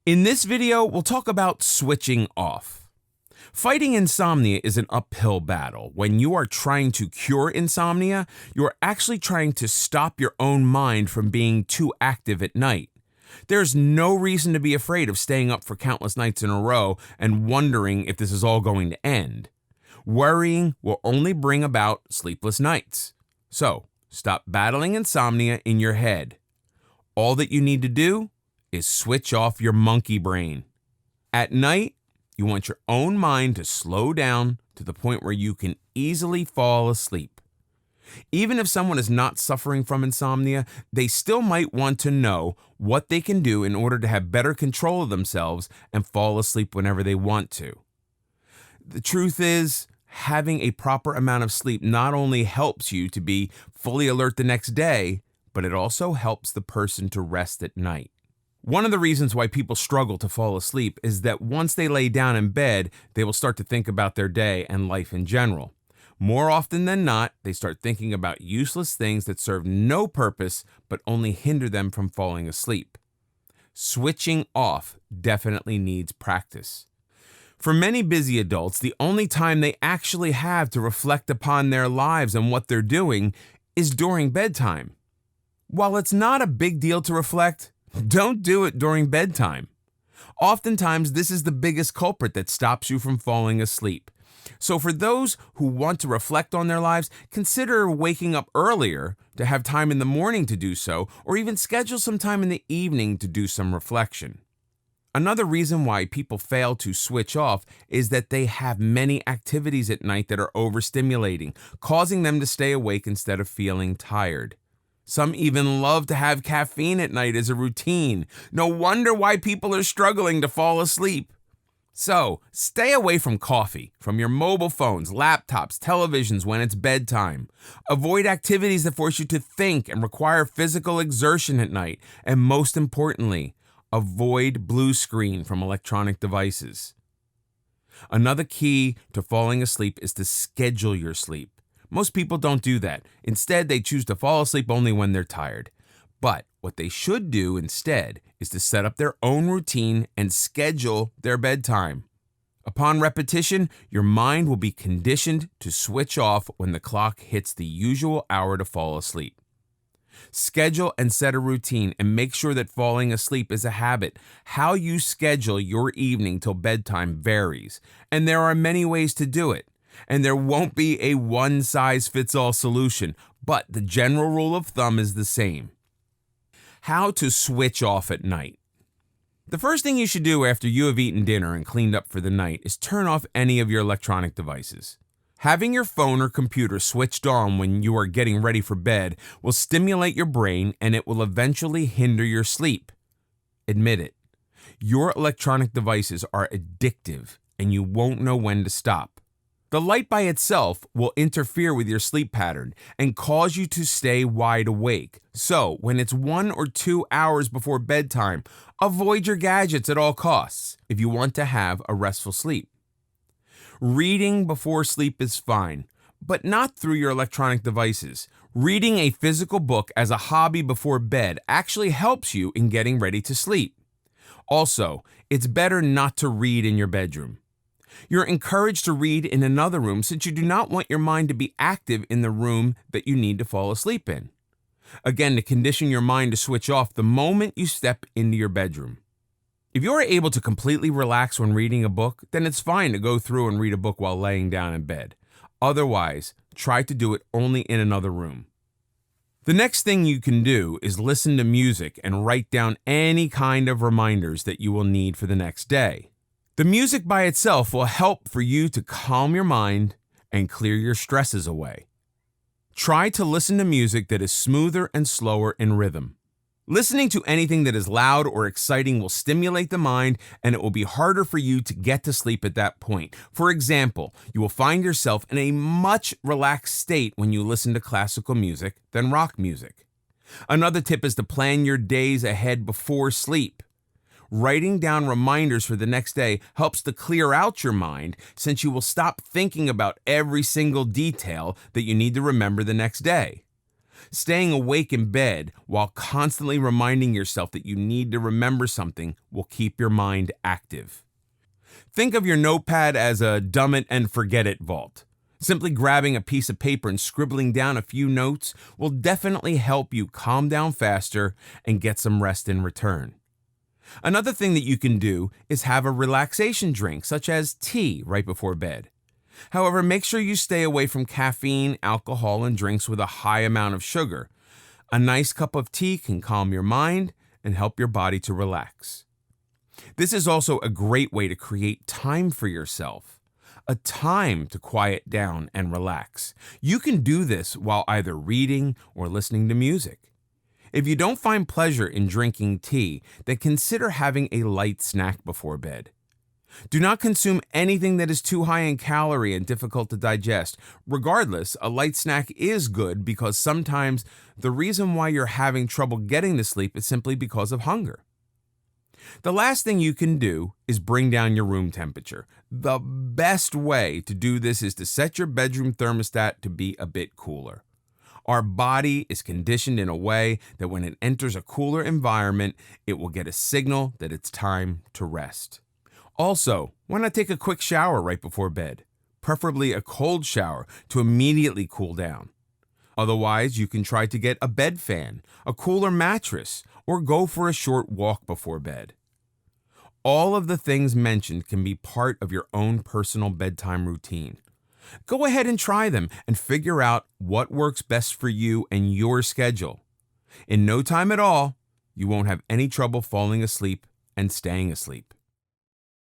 In this video, we'll talk about switching off. Fighting insomnia is an uphill battle. When you are trying to cure insomnia, you're actually trying to stop your own mind from being too active at night. There's no reason to be afraid of staying up for countless nights in a row and wondering if this is all going to end. Worrying will only bring about sleepless nights. So, stop battling insomnia in your head. All that you need to do is switch off your monkey brain. At night, you want your own mind to slow down to the point where you can easily fall asleep. Even if someone is not suffering from insomnia, they still might want to know what they can do in order to have better control of themselves and fall asleep whenever they want to. The truth is, having a proper amount of sleep not only helps you to be fully alert the next day, but it also helps the person to rest at night. One of the reasons why people struggle to fall asleep is that once they lay down in bed, they will start to think about their day and life in general. More often than not, they start thinking about useless things that serve no purpose but only hinder them from falling asleep. Switching off definitely needs practice. For many busy adults, the only time they actually have to reflect upon their lives and what they're doing is during bedtime. While it's not a big deal to reflect, don't do it during bedtime. Oftentimes, this is the biggest culprit that stops you from falling asleep. So for those who want to reflect on their lives, consider waking up earlier to have time in the morning to do so, or even schedule some time in the evening to do some reflection. Another reason why people fail to switch off is that they have many activities at night that are overstimulating, causing them to stay awake instead of feeling tired. Some even love to have caffeine at night as a routine. No wonder why people are struggling to fall asleep. So, stay away from coffee, from your mobile phones, laptops, televisions when it's bedtime. Avoid activities that force you to think and require physical exertion at night. And most importantly, avoid blue screen from electronic devices. Another key to falling asleep is to schedule your sleep. Most people don't do that. Instead, they choose to fall asleep only when they're tired. But what they should do instead is to set up their own routine and schedule their bedtime. Upon repetition, your mind will be conditioned to switch off when the clock hits the usual hour to fall asleep. Schedule and set a routine and make sure that falling asleep is a habit. How you schedule your evening till bedtime varies, and there are many ways to do it. And there won't be a one-size-fits-all solution, but the general rule of thumb is the same. How to switch off at night. The first thing you should do after you have eaten dinner and cleaned up for the night is turn off any of your electronic devices. Having your phone or computer switched on when you are getting ready for bed will stimulate your brain and it will eventually hinder your sleep. Admit it. Your electronic devices are addictive and you won't know when to stop. The light by itself will interfere with your sleep pattern and cause you to stay wide awake. So, when it's 1 or 2 hours before bedtime, avoid your gadgets at all costs if you want to have a restful sleep. Reading before sleep is fine, but not through your electronic devices. Reading a physical book as a hobby before bed actually helps you in getting ready to sleep. Also, it's better not to read in your bedroom. You're encouraged to read in another room since you do not want your mind to be active in the room that you need to fall asleep in. Again, to condition your mind to switch off the moment you step into your bedroom. If you are able to completely relax when reading a book, then it's fine to go through and read a book while laying down in bed. Otherwise, try to do it only in another room. The next thing you can do is listen to music and write down any kind of reminders that you will need for the next day. The music by itself will help for you to calm your mind and clear your stresses away. Try to listen to music that is smoother and slower in rhythm. Listening to anything that is loud or exciting will stimulate the mind, and it will be harder for you to get to sleep at that point. For example, you will find yourself in a much relaxed state when you listen to classical music than rock music. Another tip is to plan your days ahead before sleep. Writing down reminders for the next day helps to clear out your mind since you will stop thinking about every single detail that you need to remember the next day. Staying awake in bed while constantly reminding yourself that you need to remember something will keep your mind active. Think of your notepad as a dumb it and forget it vault. Simply grabbing a piece of paper and scribbling down a few notes will definitely help you calm down faster and get some rest in return. Another thing that you can do is have a relaxation drink, such as tea, right before bed. However, make sure you stay away from caffeine, alcohol, and drinks with a high amount of sugar. A nice cup of tea can calm your mind and help your body to relax. This is also a great way to create time for yourself. A time to quiet down and relax. You can do this while either reading or listening to music. If you don't find pleasure in drinking tea, then consider having a light snack before bed. Do not consume anything that is too high in calorie and difficult to digest. Regardless, a light snack is good because sometimes the reason why you're having trouble getting to sleep is simply because of hunger. The last thing you can do is bring down your room temperature. The best way to do this is to set your bedroom thermostat to be a bit cooler. Our body is conditioned in a way that when it enters a cooler environment, it will get a signal that it's time to rest. Also, why not take a quick shower right before bed? Preferably a cold shower to immediately cool down. Otherwise, you can try to get a bed fan, a cooler mattress, or go for a short walk before bed. All of the things mentioned can be part of your own personal bedtime routine. Go ahead and try them and figure out what works best for you and your schedule. In no time at all, you won't have any trouble falling asleep and staying asleep.